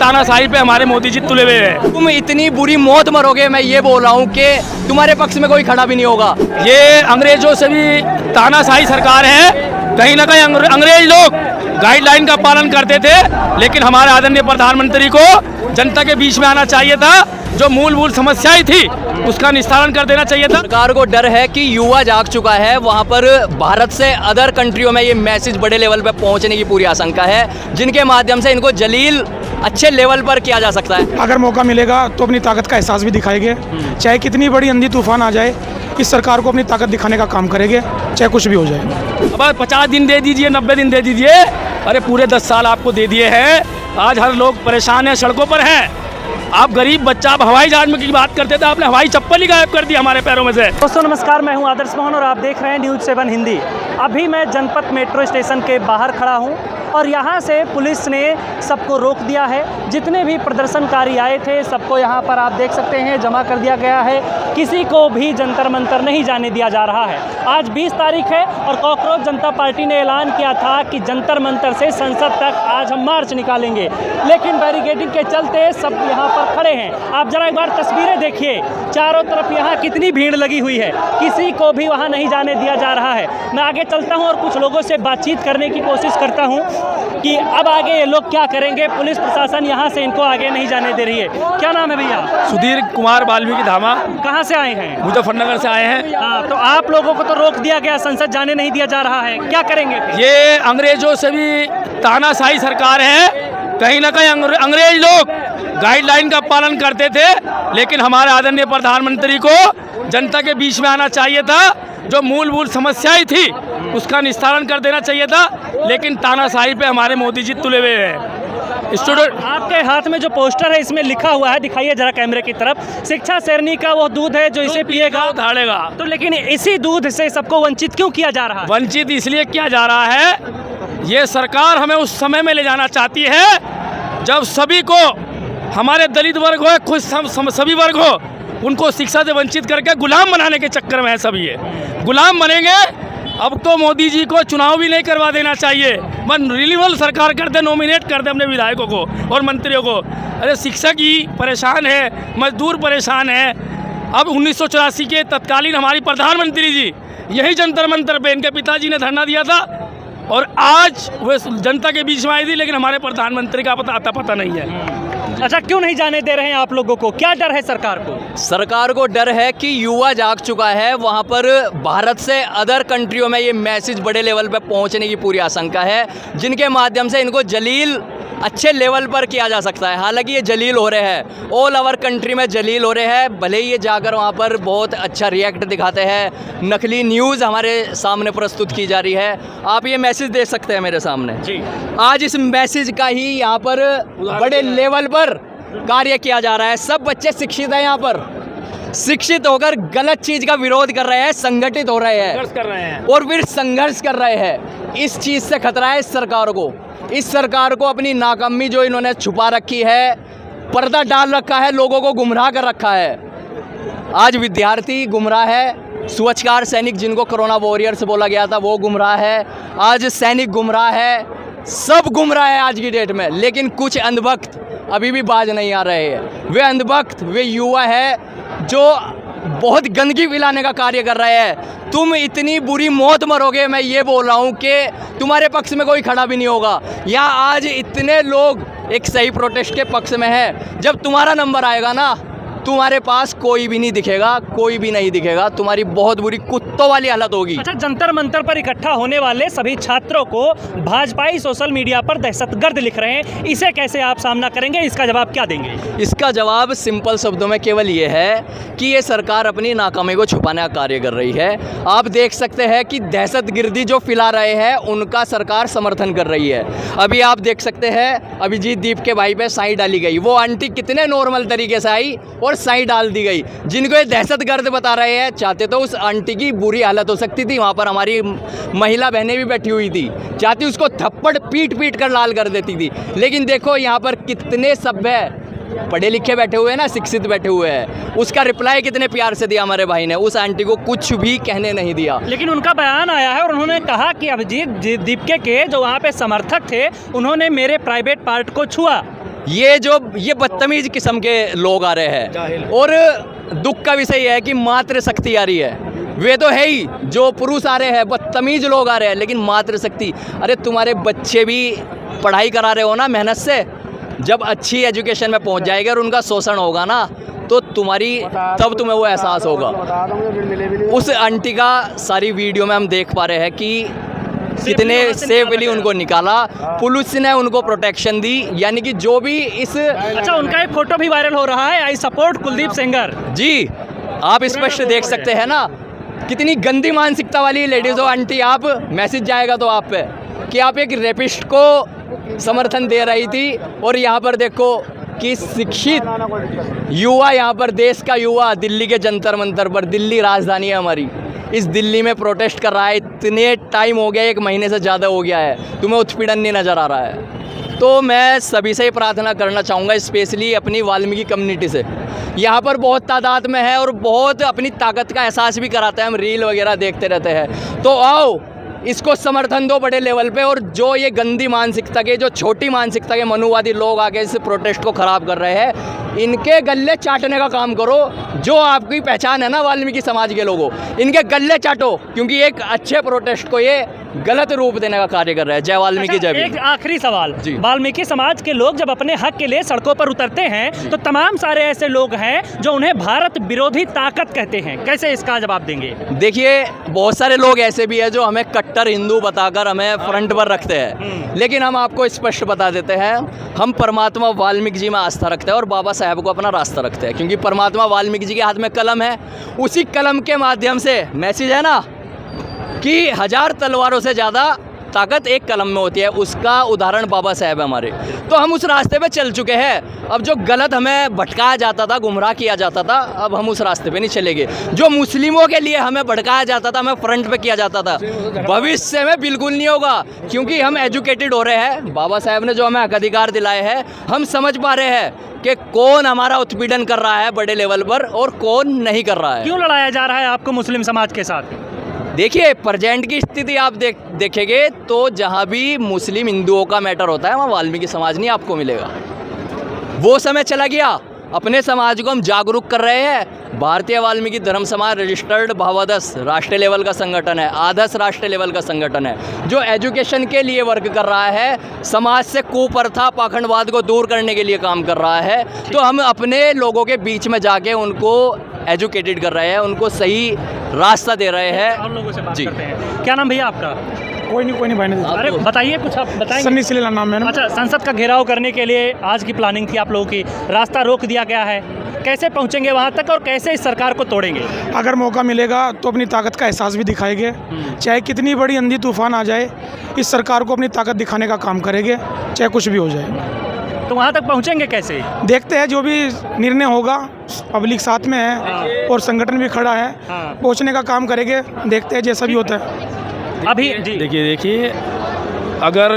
तानाशाही पे हमारे मोदी जी तुले हुए हैं। तुम इतनी बुरी मौत मरोगे, मैं ये बोल रहा हूँ कि तुम्हारे पक्ष में कोई खड़ा भी नहीं होगा। ये अंग्रेजों से भी तानाशाही सरकार है। कहीं ना कहीं अंग्रेज लोग गाइडलाइन का पालन करते थे, लेकिन हमारे आदरणीय प्रधानमंत्री को जनता के बीच में आना चाहिए था। जो मूलभूत समस्याएं थी उसका निस्तारण कर देना चाहिए था। सरकार को डर है कि युवा जाग चुका है, वहाँ पर भारत से अदर कंट्रियों में ये मैसेज बड़े लेवल पर पहुँचने की पूरी आशंका है, जिनके माध्यम से इनको जलील अच्छे लेवल पर किया जा सकता है। अगर मौका मिलेगा तो अपनी ताकत का एहसास भी दिखाएंगे। चाहे कितनी बड़ी आंधी तूफान आ जाए, इस सरकार को अपनी ताकत दिखाने का काम करेंगे, चाहे कुछ भी हो जाए। अब 50 दिन दे दीजिए, 90 दिन दे दीजिए, अरे पूरे 10 साल आपको दे दिए हैं। आज हर लोग परेशान है, सड़कों पर हैं। आप गरीब बच्चा, आप हवाई जहाज में की बात करते थे, आपने हवाई चप्पल ही गायब कर दी हमारे पैरों में से। दोस्तों नमस्कार, मैं हूं आदर्श मोहन और आप देख रहे हैं न्यूज़ 7 हिंदी। अभी मैं जनपथ मेट्रो स्टेशन के बाहर खड़ा हूं और यहां से पुलिस ने सबको रोक दिया है। जितने भी प्रदर्शनकारी आए थे सबको यहां पर आप देख सकते हैं जमा कर दिया गया है। किसी को भी जंतर मंतर नहीं जाने दिया जा रहा है। आज 20 तारीख है और कॉकरोच जनता पार्टी ने ऐलान किया था कि जंतर मंतर से संसद तक आज हम मार्च निकालेंगे, लेकिन बैरिकेडिंग के चलते सब यहाँ पर खड़े हैं। आप जरा एक बार तस्वीरें देखिए, चारों तरफ यहाँ कितनी भीड़ लगी हुई है, किसी को भी वहाँ नहीं जाने दिया जा रहा है। मैं आगे चलता हूँ और कुछ लोगों से बातचीत करने की कोशिश करता हूँ कि अब आगे ये लोग क्या करेंगे। पुलिस प्रशासन यहाँ से इनको आगे नहीं जाने दे रही है। क्या नाम है भैया? सुधीर कुमार वाल्मीकि धामा। कहाँ से आए हैं? मुजफ्फरनगर से आए हैं। हाँ, तो आप लोगों को तो रोक दिया गया, संसद जाने नहीं दिया जा रहा है, क्या करेंगे फिर? ये अंग्रेजों से भी तानाशाही सरकार है। कहीं ना कहीं अंग्रेज लोग गाइडलाइन का पालन करते थे, लेकिन हमारे आदरणीय प्रधानमंत्री को जनता के बीच में आना चाहिए था। जो मूलभूत समस्याएं थी उसका निस्तारण कर देना चाहिए था, लेकिन तानाशाही पे हमारे मोदी जी तुले हुए हैं। स्टूडेंट, आपके हाथ में जो पोस्टर है इसमें लिखा हुआ है, दिखाइए जरा कैमरे की तरफ, शिक्षा शेरनी का वो दूध है जो इसे पिएगा धाड़ेगा। तो लेकिन इसी दूध से सबको वंचित क्यों किया जा रहा है? वंचित इसलिए किया जा रहा है, ये सरकार हमें उस समय में ले जाना चाहती है जब सभी को, हमारे दलित वर्ग हो, खुद सभी वर्ग हो, उनको शिक्षा से वंचित करके गुलाम बनाने के चक्कर में है। सब ये गुलाम बनेंगे। अब तो मोदी जी को चुनाव भी नहीं करवा देना चाहिए, बस रिन्यूअल सरकार कर दे, नॉमिनेट कर दे अपने विधायकों को और मंत्रियों को। अरे शिक्षक ही परेशान है, मजदूर परेशान है। अब 1984 के तत्कालीन हमारी प्रधानमंत्री जी यही जंतर मंतर पे इनके पिताजी ने धरना दिया था और आज वे जनता के बीच में आई थी, लेकिन हमारे प्रधानमंत्री का पता नहीं है। अच्छा, क्यों नहीं जाने दे रहे हैं आप लोगों को? क्या डर है सरकार को? सरकार को डर है कि युवा जाग चुका है, वहाँ पर भारत से अदर कंट्रियों में ये मैसेज बड़े लेवल पर पहुँचने की पूरी आशंका है, जिनके माध्यम से इनको जलील अच्छे लेवल पर किया जा सकता है। हालांकि ये जलील हो रहे हैं, ऑल ओवर कंट्री में जलील हो रहे हैं। भले ही ये जाकर वहाँ पर बहुत अच्छा रिएक्ट दिखाते हैं, नकली न्यूज़ हमारे सामने प्रस्तुत की जा रही है। आप ये मैसेज देख सकते हैं मेरे सामने जी। आज इस मैसेज का ही यहाँ पर बड़े लेवल पर कार्य किया जा रहा है। सब बच्चे शिक्षित हैं, यहाँ पर शिक्षित होकर गलत चीज़ का विरोध कर रहे हैं, संगठित हो रहे हैं, कर रहे हैं और फिर संघर्ष कर रहे हैं। इस चीज़ से खतरा है इस सरकार को। इस सरकार को अपनी नाकामी जो इन्होंने छुपा रखी है, पर्दा डाल रखा है, लोगों को गुमराह कर रखा है। आज विद्यार्थी गुमराह है, स्वच्छकार सैनिक जिनको कोरोना वॉरियर्स बोला गया था वो गुमराह है, आज सैनिक गुमराह है, सब गुमराह है आज की डेट में। लेकिन कुछ अंधभक्त अभी भी बाज नहीं आ रहे हैं। वे अंधभक्त, वे युवा है जो बहुत गंदगी फैलाने का कार्य कर रहे हैं। तुम इतनी बुरी मौत मरोगे, मैं ये बोल रहा हूँ कि तुम्हारे पक्ष में कोई खड़ा भी नहीं होगा। यहाँ आज इतने लोग एक सही प्रोटेस्ट के पक्ष में है, जब तुम्हारा नंबर आएगा ना, तुम्हारे पास कोई भी नहीं दिखेगा, कोई भी नहीं दिखेगा। तुम्हारी बहुत बुरी कुत्तों वाली हालत होगी। अच्छा, जंतर मंतर पर इकट्ठा होने वाले सभी छात्रों को भाजपाई सोशल मीडिया पर दहशतगर्द लिख रहे हैं, इसे कैसे आप सामना करेंगे? इसका जवाब क्या देंगे? इसका जवाब सिंपल शब्दों में केवल ये है कि ये सरकार अपनी नाकामी को छुपाने का कार्य कर रही है। आप देख सकते हैं कि दहशतगर्दी जो फैला रहे हैं उनका सरकार समर्थन कर रही है। अभी आप देख सकते हैं अभिजीत दीप के भाई पे साई डाली गई, वो आंटी कितने नॉर्मल तरीके से आई और साई डाल दी गई। जिनको ये दहशतगर्द बता रहे हैं, चाहते तो उस आंटी की बुरी हालत हो सकती थी, वहाँ पर हमारी महिला बहनें भी बैठी हुई थी, चाहती उसको थप्पड़ पीट पीट कर लाल कर देती थी। लेकिन देखो यहाँ पर कितने सभ्य पढ़े लिखे बैठे हुए हैं ना, शिक्षित बैठे हुए हैं। उसका रिप्लाई कितने प्यार से दिया हमारे भाई ने, उस आंटी को कुछ भी कहने नहीं दिया। लेकिन उनका बयान आया है और उन्होंने कहा कि अभिजीत दीपके के जो वहाँ पे समर्थक थे उन्होंने मेरे प्राइवेट पार्ट को छुआ। ये बदतमीज किस्म के लोग आ रहे हैं। और दुख का विषय यह है कि मातृ शक्ति आ रही है। वे तो है ही, जो पुरुष आ रहे हैं बदतमीज लोग आ रहे हैं, लेकिन मातृ शक्ति, अरे तुम्हारे बच्चे भी पढ़ाई करा रहे हो ना मेहनत से, जब अच्छी एजुकेशन में पहुंच जाएगा और उनका शोषण होगा ना, तो तब तुम्हें वो एहसास होगा। उस आंटी का सारी वीडियो में हम देख पा रहे हैं कि कितने सेफली उनको निकाला, पुलिस ने उनको प्रोटेक्शन दी, यानी कि जो भी इस अच्छा, उनका एक फोटो भी वायरल हो रहा है, आई सपोर्ट कुलदीप सेंगर जी, आप स्पष्ट देख सकते हैं ना, कितनी गंदी मानसिकता वाली लेडीज हो आंटी आप। मैसेज जाएगा तो आप पे कि आप एक रेपिस्ट को समर्थन दे रही थी, और यहाँ पर देखो कि शिक्षित युवा, यहाँ पर देश का युवा दिल्ली के जंतर मंतर पर, दिल्ली राजधानी है हमारी, इस दिल्ली में प्रोटेस्ट कर रहा है। इतने टाइम हो गया, 1 महीने से ज़्यादा हो गया है, तुम्हें उत्पीड़न नहीं नज़र आ रहा है। तो मैं सभी से प्रार्थना करना चाहूँगा, स्पेशली अपनी वाल्मीकि कम्युनिटी से, यहाँ पर बहुत तादाद में है और बहुत अपनी ताकत का एहसास भी कराते हैं, हम रील वगैरह देखते रहते हैं। तो आओ, इसको समर्थन दो बड़े लेवल पे, और जो ये गंदी मानसिकता के, जो छोटी मानसिकता के मनुवादी लोग आके इस प्रोटेस्ट को ख़राब कर रहे हैं, इनके गले चाटने का काम करो। जो आपकी पहचान है ना वाल्मीकि समाज के लोगों, इनके गले चाटो, क्योंकि एक अच्छे प्रोटेस्ट को ये गलत रूप देने का कार्य कर रहे हैं। जय वाल्मीकि, जय भीम। एक आखिरी सवाल, जी। वाल्मीकि समाज के लोग जब अपने हक के लिए सड़कों पर उतरते हैं, तो तमाम सारे ऐसे लोग हैं जो उन्हें भारत विरोधी ताकत कहते हैं, कैसे इसका जवाब देंगे? देखिए, बहुत सारे लोग ऐसे भी हैं जो हमें कट्टर हिंदू बताकर हमें फ्रंट पर रखते हैं, लेकिन हम आपको स्पष्ट बता देते हैं, हम परमात्मा वाल्मीकि जी में आस्था रखते हैं और बाबा साहब को अपना रास्ता रखते हैं, क्योंकि परमात्मा वाल्मीकि जी के हाथ में कलम है, उसी कलम के माध्यम से मैसेज है ना कि 1000 तलवारों से ज़्यादा ताकत एक कलम में होती है। उसका उदाहरण बाबा साहब है हमारे। तो हम उस रास्ते पे चल चुके हैं। अब जो गलत हमें भटकाया जाता था, गुमराह किया जाता था, अब हम उस रास्ते पे नहीं चलेंगे। जो मुस्लिमों के लिए हमें भटकाया जाता था, हमें फ्रंट पे किया जाता था, भविष्य में बिल्कुल नहीं होगा, क्योंकि हम एजुकेटेड हो रहे हैं। बाबा साहब ने जो हमें हक अधिकार दिलाए हैं, हम समझ पा रहे हैं कि कौन हमारा उत्पीड़न कर रहा है बड़े लेवल पर और कौन नहीं कर रहा है। क्यों लड़ाया जा रहा है आपको मुस्लिम समाज के साथ? देखिए, प्रेजेंट की स्थिति आप देखेंगे तो जहाँ भी मुस्लिम हिंदुओं का मैटर होता है, वहाँ वाल्मीकि समाज नहीं आपको मिलेगा। वो समय चला गया। अपने समाज को हम जागरूक कर रहे हैं। भारतीय वाल्मीकि धर्म समाज रजिस्टर्ड भावादर्श राष्ट्रीय लेवल का संगठन है, आदर्श राष्ट्रीय लेवल का संगठन है, जो एजुकेशन के लिए वर्क कर रहा है, समाज से कुप्रथा पाखंडवाद को दूर करने के लिए काम कर रहा है। तो हम अपने लोगों के बीच में जाके उनको एजुकेटेड कर रहे हैं, उनको सही रास्ता दे रहे हैं। और लोगों से बात जी। करते हैं। क्या नाम भैया आपका? कोई नहीं भाई नहीं। अरे बताइए, कुछ आप बताएंगे? सन्नी सिलेला नाम है ना। अच्छा, संसद का घेराव करने के लिए आज की प्लानिंग थी आप लोगों की, रास्ता रोक दिया गया है, कैसे पहुंचेंगे वहां तक और कैसे इस सरकार को तोड़ेंगे? अगर मौका मिलेगा तो अपनी ताकत का एहसास भी दिखाएंगे। चाहे कितनी बड़ी आंधी तूफान आ जाए, इस सरकार को अपनी ताकत दिखाने का काम करेंगे, चाहे कुछ भी हो जाए। तो वहां तक पहुंचेंगे कैसे? देखते हैं, जो भी निर्णय होगा, पब्लिक साथ में है और संगठन भी खड़ा है, पहुंचने का काम करेंगे। देखते हैं जैसा भी होता है। अभी जी देखिए, अगर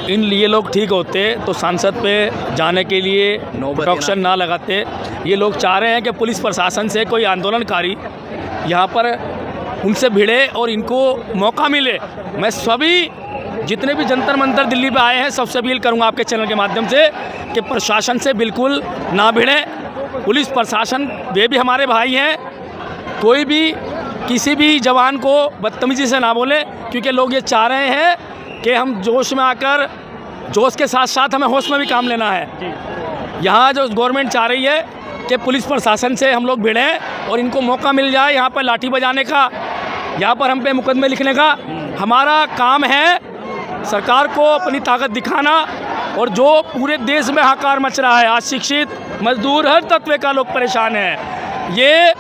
ये लोग ठीक होते तो सांसद पे जाने के लिए प्रोटेक्शन ना लगाते। ये लोग चाह रहे हैं कि पुलिस प्रशासन से कोई आंदोलनकारी यहाँ पर उनसे भिड़े और इनको मौका मिले। मैं सभी जितने भी जंतर मंतर दिल्ली पे आए हैं, सबसे अपील करूँगा आपके चैनल के माध्यम से कि प्रशासन से बिल्कुल ना भिड़े। पुलिस प्रशासन वे भी हमारे भाई हैं, कोई भी किसी भी जवान को बदतमीजी से ना बोले, क्योंकि लोग ये चाह रहे हैं कि हम जोश में आकर, जोश के साथ साथ हमें होश में भी काम लेना है। यहाँ जो गवर्नमेंट चाह रही है कि पुलिस प्रशासन से हम लोग भिड़ें और इनको मौका मिल जाए यहाँ पर लाठी बजाने का, यहाँ पर हम पे मुकदमे लिखने का। हमारा काम है सरकार को अपनी ताकत दिखाना, और जो पूरे देश में हाहाकार मच रहा है, आज शिक्षित मजदूर हर तत्व का लोग परेशान हैं। ये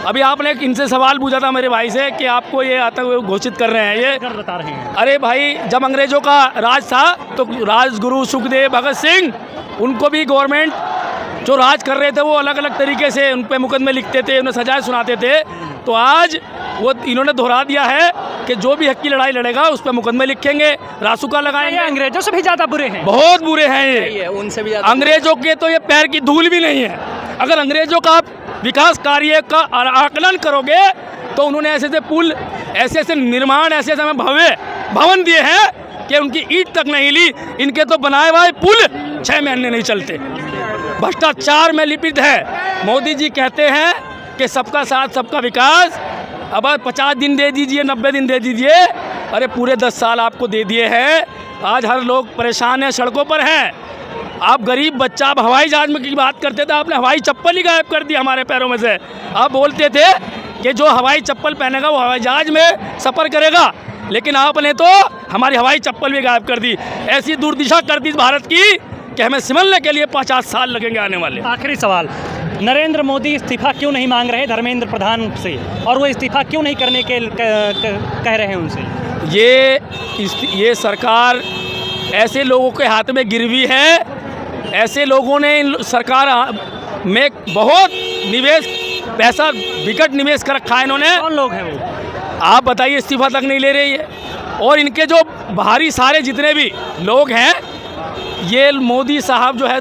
अभी आपने इनसे सवाल पूछा था मेरे भाई से कि आपको ये आतंक घोषित कर रहे हैं, ये बता रहे हैं। अरे भाई, जब अंग्रेज़ों का राज था तो राजगुरु सुखदेव भगत सिंह, उनको भी गवर्नमेंट जो राज कर रहे थे वो अलग अलग तरीके से उन पे मुकदमे लिखते थे, उन्हें सजाएं सुनाते थे। तो आज वो इन्होंने दोहरा दिया है कि जो भी हक की लड़ाई लड़ेगा उस पर मुकदमे लिखेंगे, रासुका लगाएंगे। अंग्रेजों से भी ज़्यादा बुरे हैं, बहुत बुरे हैं ये, उनसे भी ज़्यादा। अंग्रेज़ों के तो ये पैर की धूल भी नहीं है। अगर अंग्रेज़ों का आप विकास कार्य का आकलन करोगे तो उन्होंने ऐसे ऐसे पुल, ऐसे ऐसे निर्माण, ऐसे ऐसे हमें भवन दिए हैं कि उनकी ईंट तक नहीं ली। इनके तो बनाए हुए पुल 6 महीने नहीं चलते। भ्रष्टाचार में लिपित है। मोदी जी कहते हैं कि सबका साथ सबका विकास, अब 50 दिन दे दीजिए, 90 दिन दे दीजिए, अरे पूरे 10 साल आपको दे दिए हैं। आज हर लोग परेशान हैं, सड़कों पर हैं। आप गरीब बच्चा, आप हवाई जहाज में की बात करते थे, आपने हवाई चप्पल ही गायब कर दी हमारे पैरों में से। आप बोलते थे कि जो हवाई चप्पल पहनेगा वो हवाई जहाज में सफ़र करेगा, लेकिन आपने तो हमारी हवाई चप्पल भी गायब कर दी। ऐसी दुर्दिशा कर दी भारत की कि हमें संभलने के लिए 50 साल लगेंगे आने वाले। आखिरी सवाल, नरेंद्र मोदी इस्तीफा क्यों नहीं मांग रहे धर्मेंद्र प्रधान से, और वो इस्तीफा क्यों नहीं करने के कह रहे हैं उनसे? ये सरकार ऐसे लोगों के हाथ में गिरवी है, ऐसे लोगों ने सरकार में बहुत निवेश, पैसा विकट निवेश कर रखा है इन्होंने। कौन लोग हैं वो? आप बताइए, इस्तीफा तक नहीं ले रही है। और इनके जो बाहरी सारे जितने भी लोग हैं, ये मोदी साहब जो है,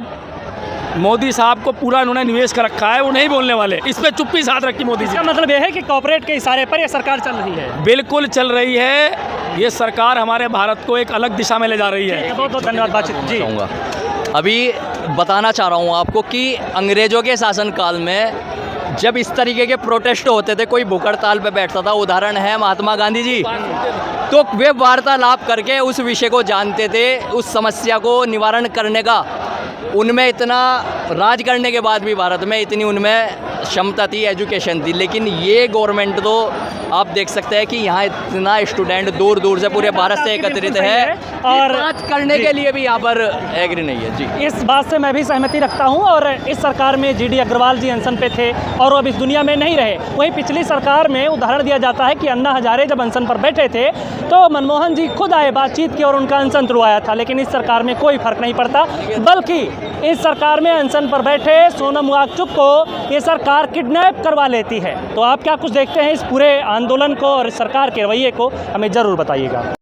मोदी साहब को पूरा इन्होंने निवेश कर रखा है, वो नहीं बोलने वाले। इस पे चुप्पी साध रखी मोदी जी। इसका मतलब यह है कि कॉर्पोरेट के इशारे पर यह सरकार चल रही है? बिल्कुल चल रही है। ये सरकार हमारे भारत को एक अलग दिशा में ले जा रही है। बहुत बहुत धन्यवाद बातचीत जी। चाहूँगा अभी बताना चाह रहा हूँ आपको कि अंग्रेज़ों के शासनकाल में जब इस तरीके के प्रोटेस्ट होते थे, कोई भूख हड़ताल पे बैठता था, उदाहरण है महात्मा गांधी जी, तो वे वार्तालाप करके उस विषय को जानते थे, उस समस्या को निवारण करने का उनमें इतना, राज करने के बाद भी भारत में इतनी उनमें क्षमता थी, एजुकेशन थी। लेकिन ये गवर्नमेंट तो आप देख सकते हैं कि यहाँ इतना स्टूडेंट दूर दूर से पूरे भारत से एकत्रित है और बात करने के लिए भी यहाँ पर एग्री नहीं है जी। इस बात से मैं भी सहमति रखता हूँ। और इस सरकार में GD अग्रवाल जी अनशन पे थे और वो अब इस दुनिया में नहीं रहे। वहीं पिछली सरकार में उदाहरण दिया जाता है कि अन्ना हजारे जब अनशन पर बैठे थे तो मनमोहन जी खुद आए, बातचीत की और उनका अनशन तुड़वाया था। लेकिन इस सरकार में कोई फर्क नहीं पड़ता, बल्कि इस सरकार में अनशन पर बैठे सोनम वांगचुक को ये सरकार किडनैप करवा लेती है। तो आप क्या कुछ देखते हैं इस पूरे आंदोलन को और सरकार के रवैये को, हमें ज़रूर बताइएगा।